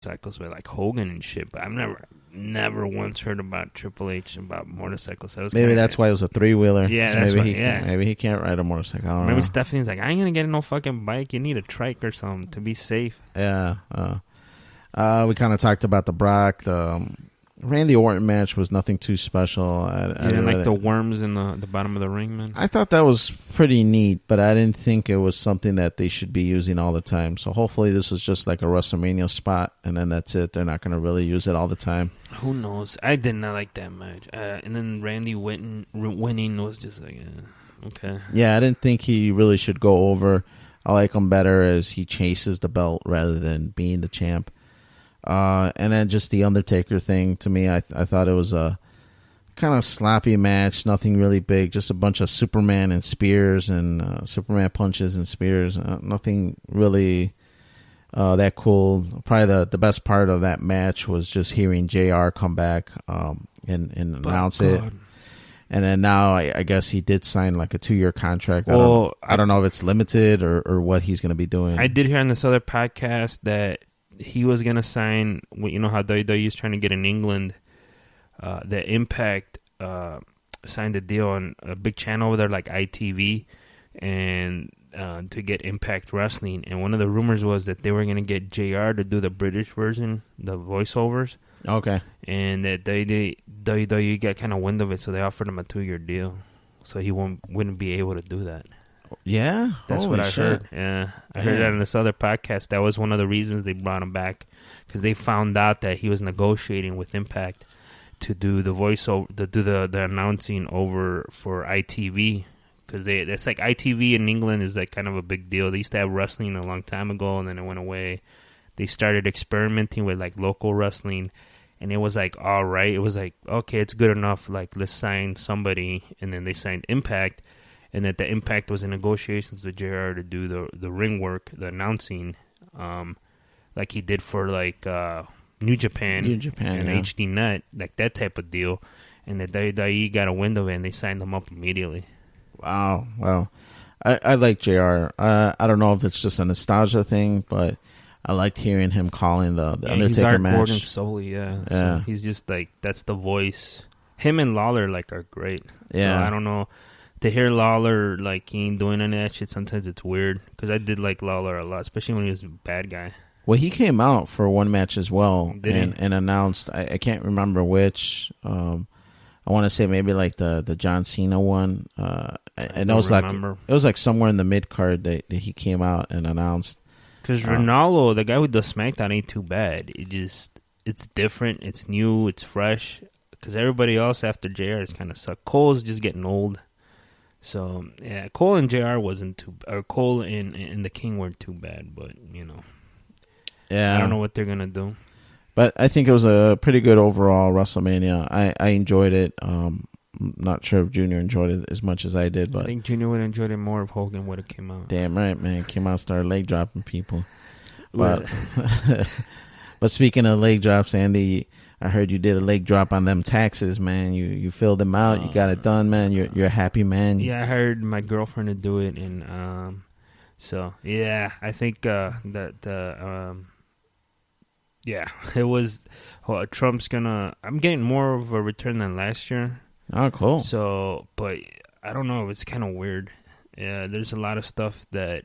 motorcycles with like Hogan and shit, but I've never once heard about Triple H about motorcycles. So maybe that's why it was a 3-wheeler. Yeah, so that's maybe he can't ride a motorcycle. I don't Maybe know. Stephanie's like, I ain't gonna get no fucking bike. You need a trike or something to be safe. Yeah. We kind of talked about the Brock. The Randy Orton match was nothing too special. You didn't like the worms in the bottom of the ring, man? I thought that was pretty neat, but I didn't think it was something that they should be using all the time. So hopefully this was just like a WrestleMania spot, and then that's it. They're not going to really use it all the time. Who knows? I did not like that match. And then Randy winning was just like, okay. Yeah, I didn't think he really should go over. I like him better as he chases the belt rather than being the champ. And then just the Undertaker thing, to me, I thought it was a kind of sloppy match, nothing really big, just a bunch of Superman and spears and Superman punches and spears, nothing really that cool. Probably the best part of that match was just hearing JR come back and announce it. And then now I guess he did sign like a 2-year contract. Well, I don't know if it's limited or what he's going to be doing. I did hear on this other podcast that he was going to sign, you know how WWE is trying to get in England, that Impact signed a deal on a big channel over there like ITV and to get Impact Wrestling. And one of the rumors was that they were going to get JR to do the British version, the voiceovers. Okay. And that WWE got kind of wind of it, so they offered him a 2-year deal. So he wouldn't be able to do that. Yeah? That's Holy what I shit. heard. Yeah. I heard that in this other podcast. That was one of the reasons they brought him back, because they found out that he was negotiating with Impact to do the voiceover, to do the announcing over for ITV, because that's like ITV in England is like kind of a big deal. They used to have wrestling a long time ago, and then it went away. They started experimenting with like local wrestling, and it was like all right. It was like, okay, it's good enough. Like, let's sign somebody, and then they signed Impact. And that the Impact was in negotiations with JR to do the ring work, the announcing, like he did for like New Japan and yeah. HD Net, like that type of deal. And that WWE got a wind of it, and they signed them up immediately. Wow. Well, I like JR. I don't know if it's just a nostalgia thing, but I liked hearing him calling the Undertaker he's Art match. Gordon solely, yeah. So he's just like, that's the voice. Him and Lawler like are great. Yeah. So I don't know. To hear Lawler, like, he ain't doing any of that shit, sometimes it's weird. Because I did like Lawler a lot, especially when he was a bad guy. Well, he came out for one match as well and announced, I can't remember which. I want to say maybe like the John Cena one. I know it was like somewhere in the mid-card that he came out and announced. Because Ronaldo, the guy who does SmackDown, ain't too bad. It's different, it's new, it's fresh. Because everybody else after JR is kind of suck. Cole's just getting old. So, yeah, Cole and JR wasn't too... Or Cole and the King weren't too bad, but, you know. Yeah. I don't know what they're going to do. But I think it was a pretty good overall WrestleMania. I enjoyed it. I'm not sure if Junior enjoyed it as much as I did, but... I think Junior would have enjoyed it more if Hogan would have came out. Damn right, man. Came out and started leg dropping people. But, but speaking of leg drops, Andy... I heard you did a leg drop on them taxes, man. You filled them out. You got it done, man. You're a happy man. Yeah, I heard my girlfriend would do it, and so yeah, I think yeah, it was. Well, Trump's gonna. I'm getting more of a return than last year. Oh, cool. So, but I don't know. It's kind of weird. Yeah, there's a lot of stuff that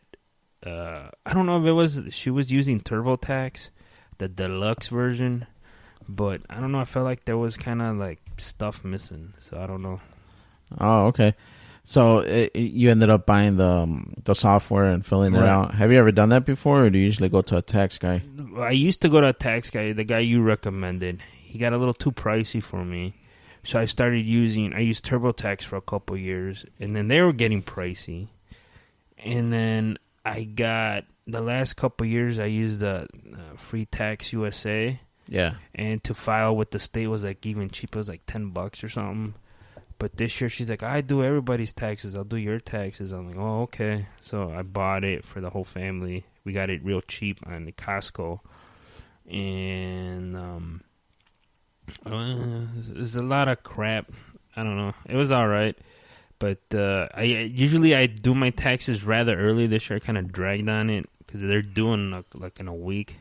I don't know if it was she was using TurboTax, the deluxe version. But I don't know. I felt like there was kind of like stuff missing, so I don't know. Oh, okay. So you ended up buying the software and filling it out. Have you ever done that before, or do you usually go to a tax guy? I used to go to a tax guy, the guy you recommended. He got a little too pricey for me, so I used TurboTax for a couple years, and then they were getting pricey. And then I got the last couple years I used the Free Tax USA. Yeah. And to file with the state was like even cheaper. It was like $10 or something. But this year she's like, I do everybody's taxes. I'll do your taxes. I'm like, oh, okay. So I bought it for the whole family. We got it real cheap on the Costco. And there's a lot of crap. I don't know. It was all right. But I usually do my taxes rather early. This year I kind of dragged on it because they're doing like in a week.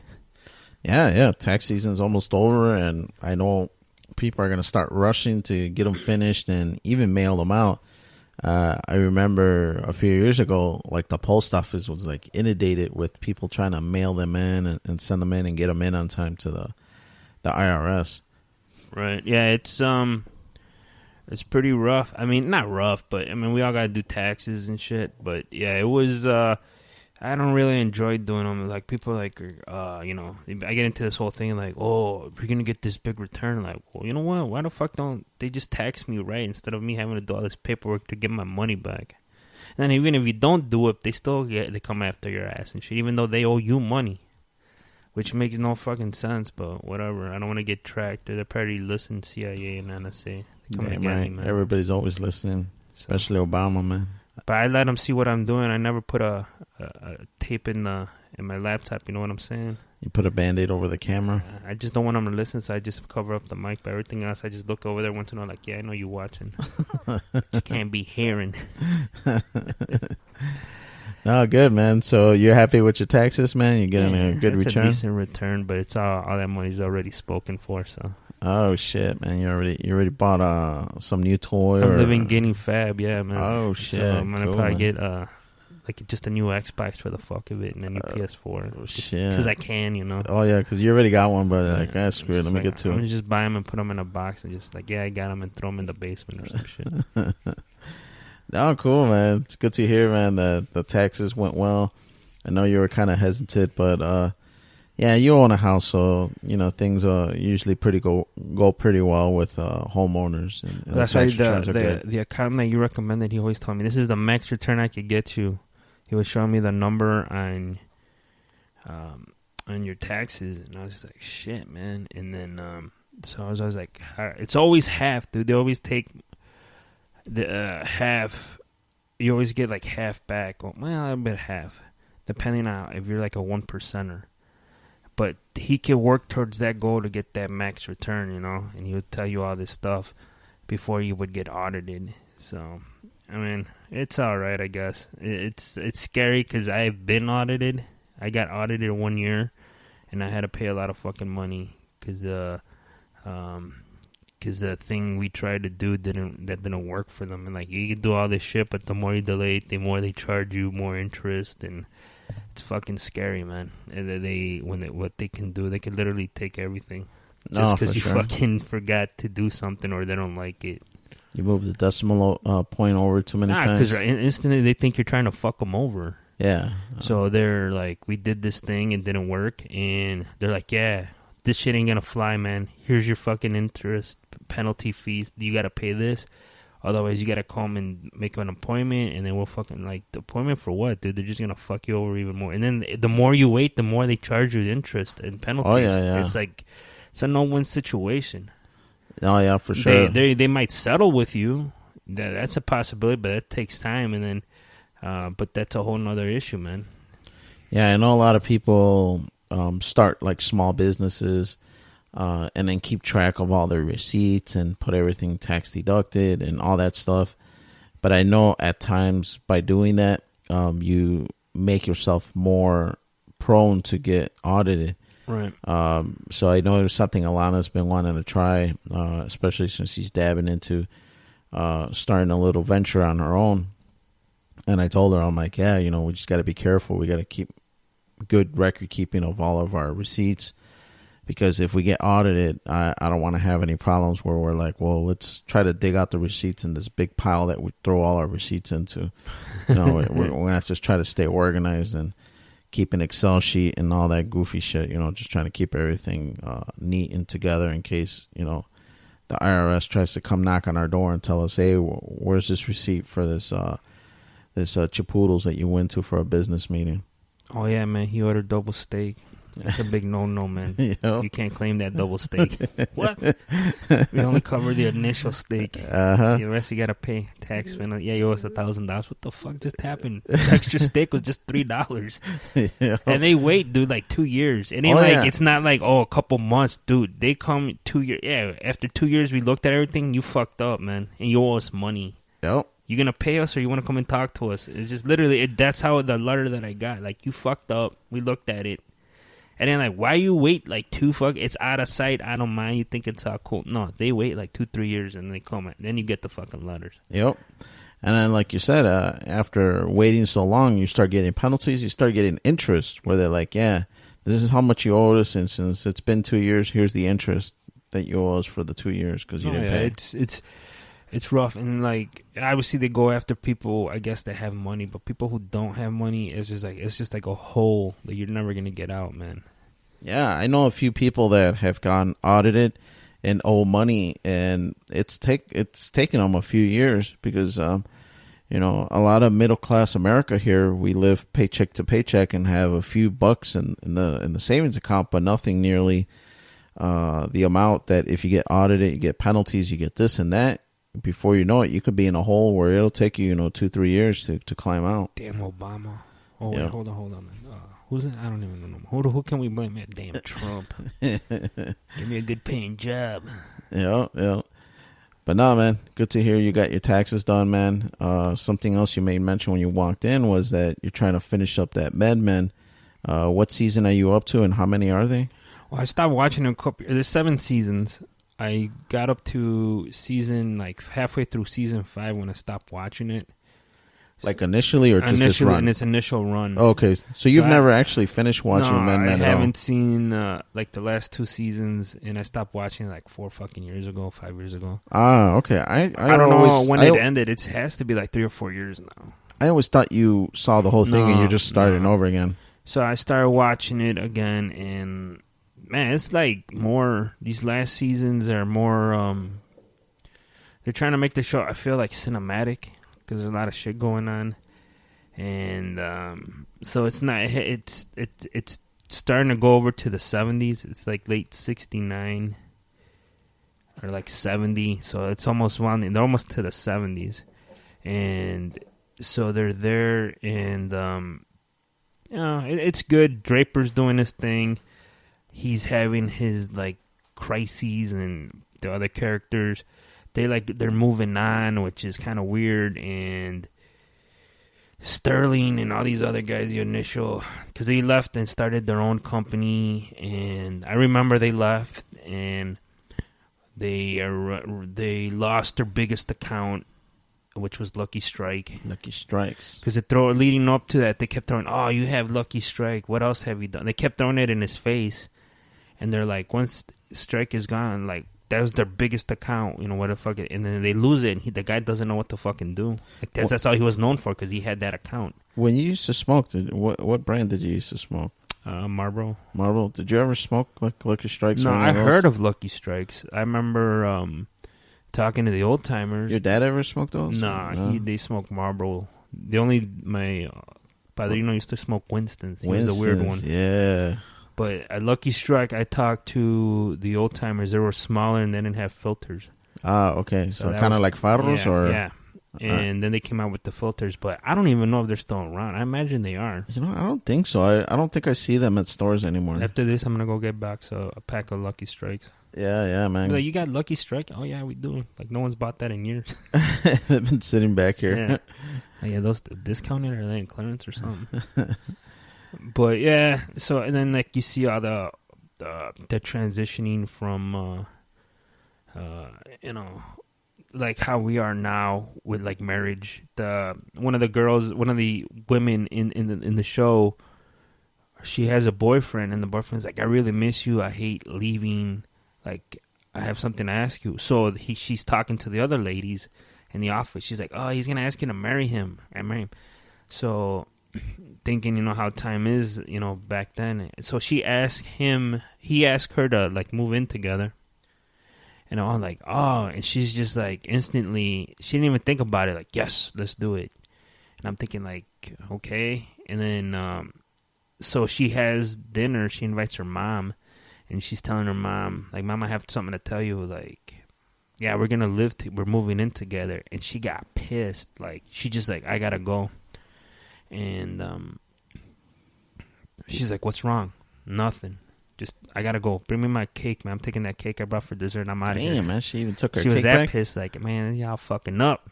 Yeah. Tax season's almost over, and I know people are going to start rushing to get them finished and even mail them out. I remember a few years ago, like the post office was like inundated with people trying to mail them in and send them in and get them in on time to the IRS. Right. Yeah, it's pretty rough. I mean, not rough, but I mean, we all got to do taxes and shit. But yeah, it was. I don't really enjoy doing them. Like people like, you know, I get into this whole thing like, oh, if you're gonna get this big return, like, well, you know what? Why the fuck don't they just tax me right instead of me having to do all this paperwork to get my money back? And then even if you don't do it, they come after your ass and shit, even though they owe you money, which makes no fucking sense. But whatever. I don't want to get tracked. They're probably listening to CIA and NSA. Damn right. Me, everybody's always listening, especially Obama, man. But I let them see what I'm doing. I never put a tape in my laptop. You know what I'm saying? You put a Band-Aid over the camera? I just don't want them to listen, so I just cover up the mic. But everything else, I just look over there once in a while like, yeah, I know you watching. You can't be hearing. Oh, good, man. So you're happy with your taxes, man? You're getting a good return? It's a decent return, but it's all that money's already spoken for, so... Oh shit, man! You already bought some new toy. I'm living getting fab, yeah, man. Oh shit! So I'm gonna probably get like just a new Xbox for the fuck of it and a new PS4. Oh shit! Because I can, you know. Oh yeah, because you already got one, but like, screw it. Let me get two. I'm gonna just buy them and put them in a box and just like, yeah, I got them and throw them in the basement or some shit. Oh, cool, man! It's good to hear, man. That the taxes went well. I know you were kind of hesitant, but yeah, you own a house, so you know things usually go pretty well with homeowners. And that's why the accountant that you recommended, he always told me this is the max return I could get you. He was showing me the number on your taxes, and I was just like, shit, man. And then so I was like, it's always half, dude. They always take the half. You always get like half back. Well, a bit half, depending on if you're like a 1%er. But he can work towards that goal to get that max return, you know, and he would tell you all this stuff before you would get audited. So, I mean, it's all right, I guess. It's scary because I've been audited. I got audited 1 year, and I had to pay a lot of fucking money because the thing we tried to do didn't work for them. And like, you can do all this shit, but the more you delay it, the more they charge you, more interest, and it's fucking scary, man. And what they can do, they can literally take everything just because you fucking forgot to do something or they don't like it. You move the decimal point over too many times. Because instantly they think you're trying to fuck them over. Yeah. So they're like, we did this thing, it didn't work, and they're like, yeah, this shit ain't gonna fly, man. Here's your fucking interest, penalty fees. You gotta pay this. Otherwise, you gotta come and make an appointment, and then we'll fucking, like, the appointment for what, dude? They're just gonna fuck you over even more. And then the more you wait, the more they charge you interest and penalties. Oh, yeah. It's like, it's a no-win situation. Oh, yeah, for sure. They might settle with you. That's a possibility, but that takes time. And then, but that's a whole nother issue, man. Yeah, I know a lot of people start, like, small businesses. And then keep track of all their receipts and put everything tax deducted and all that stuff. But I know at times by doing that, you make yourself more prone to get audited. Right. So I know it was something Alana's been wanting to try, especially since she's dabbing into starting a little venture on her own. And I told her, I'm like, yeah, you know, we just got to be careful. We got to keep good record keeping of all of our receipts. Because if we get audited, I don't want to have any problems where we're like, well, let's try to dig out the receipts in this big pile that we throw all our receipts into. You know, we're going to have to try to stay organized and keep an Excel sheet and all that goofy shit, you know, just trying to keep everything neat and together in case, you know, the IRS tries to come knock on our door and tell us, hey, where's this receipt for this Chipoodles that you went to for a business meeting? Oh, yeah, man. He ordered double steak. That's a big no-no, man. Yep. You can't claim that double steak. What? We only cover the initial steak. The rest you got to pay tax. Yeah, you owe us $1,000. What the fuck just happened? The extra steak was just $3. Yep. And they wait, dude, like 2 years. It ain't it's not like, a couple months. Dude, they come 2 years. Yeah, after 2 years, we looked at everything. You fucked up, man. And you owe us money. Yep. You going to pay us or you want to come and talk to us? It's just literally, that's how the letter that I got. Like, you fucked up. We looked at it. And then, like, why you wait, like, it's out of sight, out of mind, you think it's all cool. No, they wait, like, 2-3 years, and they come, and then you get the fucking letters. Yep. And then, like you said, after waiting so long, you start getting penalties, you start getting interest, where they're like, yeah, this is how much you owe us, and since it's been 2 years, here's the interest that you owe us for the 2 years, because you didn't pay. It's rough, and, like, obviously they go after people, I guess, that have money, but people who don't have money, it's just like a hole that you're never going to get out, man. Yeah, I know a few people that have gone audited and owe money, and it's taken them a few years because, you know, a lot of middle class America here, we live paycheck to paycheck and have a few bucks in the savings account, but nothing nearly the amount that if you get audited, you get penalties, you get this and that. Before you know it, you could be in a hole where it'll take you, 2-3 years to climb out. Damn Obama. Oh, wait, hold on, man. Who's it? I don't even know. Who can we blame? Man, damn Trump. Give me a good paying job. Yeah. But no, man, good to hear you got your taxes done, man. Something else you made mention when you walked in was that you're trying to finish up that Mad Men. What season are you up to, and how many are they? Well, I stopped watching a couple. There's 7 seasons. I got up to season, like, halfway through season 5 when I stopped watching it. Like initially, or just this run? In its initial run. Oh, okay, so you've never actually finished watching Mad Men at all? I haven't seen, like, the last 2 seasons, and I stopped watching, like, 5 years ago. Ah, okay. I don't know when it ended. It has to be, like, 3 or 4 years now. I always thought you saw the whole thing and you're just starting over again. So I started watching it again, and... Man, it's like more. These last seasons are more. They're trying to make the show, I feel like, cinematic because there's a lot of shit going on, and so it's not. It's starting to go over to the 70s. It's like late 69 or like 70. So it's almost they're almost to the 70s, and so they're there, and it's good. Draper's doing his thing. He's having his, like, crises, and the other characters, they're moving on, which is kind of weird. And Sterling and all these other guys, the initial, because they left and started their own company, and I remember they left, and they lost their biggest account, which was Lucky Strike. Lucky Strikes. Because leading up to that, they kept throwing, oh, you have Lucky Strike. What else have you done? They kept throwing it in his face. And they're like, once Strike is gone, like, that was their biggest account, what the fuck. And then they lose it, and the guy doesn't know what to fucking do. Like, that's all he was known for, because he had that account. When you used to smoke, what brand did you used to smoke? Marlboro. Marlboro. Did you ever smoke like Lucky Strikes? No, I heard of Lucky Strikes. I remember talking to the old timers. Your dad ever smoked those? No. They smoked Marlboro. My father, used to smoke Winston's. He was the weird one. Yeah. But at Lucky Strike, I talked to the old timers. They were smaller and they didn't have filters. Ah, okay. So kind of like Farros, or yeah. And then they came out with the filters, but I don't even know if they're still around. I imagine they are. I don't think so. I don't think I see them at stores anymore. After this, I'm gonna go get back a pack of Lucky Strikes. Yeah, man. Like, you got Lucky Strike? Oh yeah, we do. Like, no one's bought that in years. They've been sitting back here. Yeah, those discounted, or are they in clearance or something? But yeah, so, and then, like, you see all the transitioning from like how we are now with, like, marriage. One of the women in the show, she has a boyfriend, and the boyfriend's like, I really miss you, I hate leaving, like, I have something to ask you. So she's talking to the other ladies in the office. She's like, oh, he's gonna ask you to marry him. I marry him. So, thinking, how time is, back then. So he asked her to, like, move in together. And I'm like, oh, and she's just, like, instantly, she didn't even think about it, like, yes, let's do it. And I'm thinking, like, okay. And then, so she has dinner, she invites her mom, and she's telling her mom, like, Mom, I have something to tell you, like, yeah, we're gonna we're moving in together. And she got pissed, like, she just, like, I gotta go. And she's like, what's wrong? Nothing. Just, I gotta go. Bring me my cake, man. I'm taking that cake I brought for dessert, and I'm out of here. Damn, man. She even took her cake back? She was that pissed, like, man, y'all fucking up.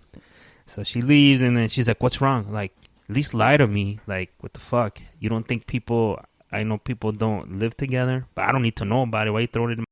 So she leaves, and then she's like, what's wrong? Like, at least lie to me. Like, what the fuck? You don't think people I know people don't live together, but I don't need to know about it. Why you throwing it in